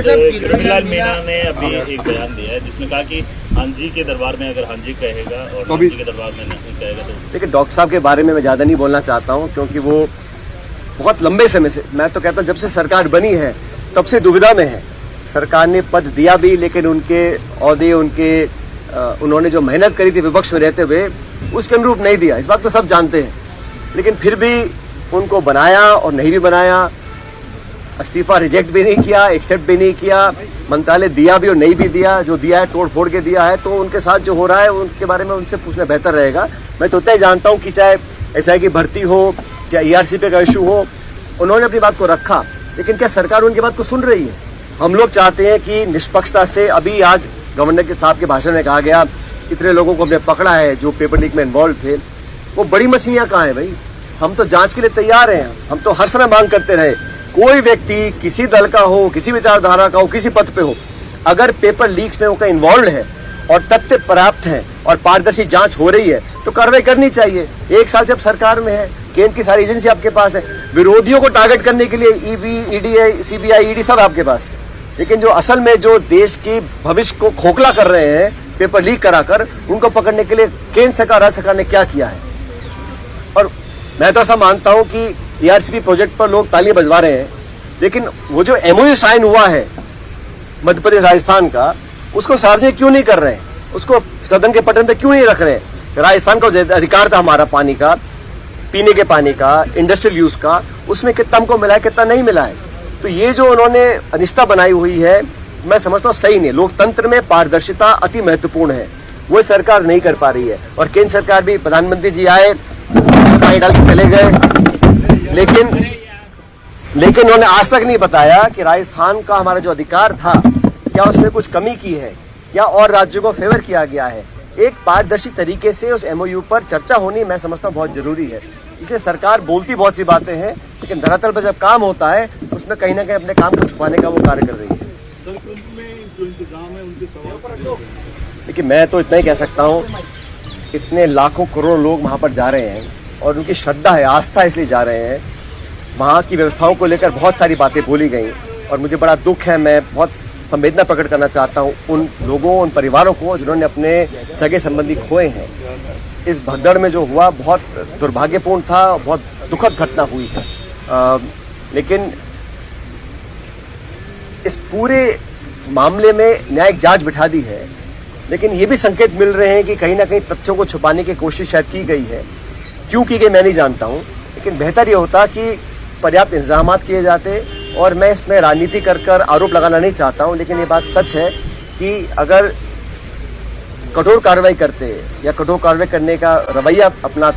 रमीलाल मीणा ने अभी एक बयान दिया है जिसमें कहा कि हांजी के दरबार में अगर हांजी कहेगा और हांजी के दरबार में नहीं कहेगा तो देखिए, डॉक्टर साहब के बारे में मैं ज़्यादा नहीं बोलना चाहता हूँ, क्योंकि वो बहुत लंबे समय से, मैं तो कहता हूँ जब से सरकार बनी है तब से दुविधा में है। सरकार ने पद दिया भी, लेकिन उनके ओहदे, उन्होंने जो मेहनत करी थी विपक्ष में रहते हुए, उसके अनुरूप नहीं दिया। इस बात को सब जानते हैं, लेकिन फिर भी उनको बनाया और नहीं भी बनाया, इस्तीफा रिजेक्ट भी नहीं किया, एक्सेप्ट भी नहीं किया, मंत्रालय दिया भी और नहीं भी दिया। जो दिया है तोड़ फोड़ के दिया है, तो उनके साथ जो हो रहा है उनके बारे में उनसे पूछना बेहतर रहेगा। मैं तो उतना ही जानता हूँ कि चाहे एसआई की भर्ती हो, चाहे ईआरसीपी का इशू हो, उन्होंने अपनी बात को रखा, लेकिन क्या सरकार उनकी बात को सुन रही है? हम लोग चाहते हैं कि निष्पक्षता से, अभी आज गवर्नर के साहब के भाषण में कहा गया इतने लोगों को हमने पकड़ा है जो पेपर लीक में इन्वॉल्व थे, वो बड़ी मछलियां कहाँ हैं भाई? हम तो जांच के लिए तैयार हैं। हम तो हर समय मांग करते रहे, कोई व्यक्ति किसी दल का हो, किसी विचारधारा का हो, किसी पद पे हो, अगर पेपर लीक्स में उनका इन्वॉल्व है और तथ्य पर्याप्त है और पारदर्शी जांच हो रही है तो कार्रवाई करनी चाहिए। 1 साल जब सरकार में है, केंद्र की सारी एजेंसी आपके पास है, विरोधियों को टारगेट करने के लिए ईडी, ईडी, सीबीआई, ईडी सब आपके पास, लेकिन जो असल में जो देश की भविष्य को खोखला कर रहे हैं पेपर लीक कराकर, उनको पकड़ने के लिए केंद्र सरकार, राज्य सरकार ने क्या किया है? और मैं तो ऐसा मानता हूं कि ईआरसीपी प्रोजेक्ट पर लोग तालियां बजवा रहे हैं, लेकिन वो जो एमओयू साइन हुआ है मध्य प्रदेश राजस्थान का, उसको सार्वजनिक क्यों नहीं कर रहे हैं? उसको सदन के पटल पे क्यों नहीं रख रहे हैं? राजस्थान का अधिकार था हमारा पानी का, पीने के पानी का, इंडस्ट्रियल यूज का, उसमें कितना हमको मिला है, कितना नहीं मिला है। तो ये जो उन्होंने अनिश्चितता बनाई हुई है, मैं समझता हूँ सही नहीं। लोकतंत्र में पारदर्शिता अति महत्वपूर्ण है, वो सरकार नहीं कर पा रही है। और केंद्र सरकार भी, प्रधानमंत्री जी आए, पानी डाल के चले गए, लेकिन उन्होंने आज तक नहीं बताया कि राजस्थान का हमारा जो अधिकार था, क्या उसमें कुछ कमी की है, क्या और राज्यों को फेवर किया गया है। एक पारदर्शी तरीके से उस एमओयू पर चर्चा होनी, मैं समझता हूँ बहुत जरूरी है। इसलिए सरकार बोलती बहुत सी बातें हैं, लेकिन धरातल पर जब काम होता है उसमें कहीं ना कहीं अपने काम को छुपाने का वो कार्य कर रही है। देखिए, मैं तो इतना ही कह सकता हूँ, इतने लाखों करोड़ों लोग वहाँ पर जा रहे हैं और उनकी श्रद्धा है, आस्था इसलिए जा रहे हैं। वहाँ की व्यवस्थाओं को लेकर बहुत सारी बातें बोली गई और मुझे बड़ा दुख है। मैं बहुत संवेदना प्रकट करना चाहता हूँ उन लोगों, उन परिवारों को जिन्होंने अपने सगे संबंधी खोए हैं। इस भगदड़ में जो हुआ बहुत दुर्भाग्यपूर्ण था, बहुत दुखद घटना हुई है, लेकिन इस पूरे मामले में न्यायिक जांच बिठा दी है, लेकिन ये भी संकेत मिल रहे हैं कि कहीं ना कहीं तथ्यों को छुपाने की कोशिश शायद की गई है। क्यों की गई मैं नहीं जानता हूँ, लेकिन बेहतर ये होता कि पर्याप्त इंतजाम किए जाते। और मैं इसमें राजनीति कर आरोप लगाना नहीं चाहता हूँ, लेकिन ये बात सच है कि अगर कठोर कार्रवाई करते या कठोर कार्रवाई करने का रवैया अपना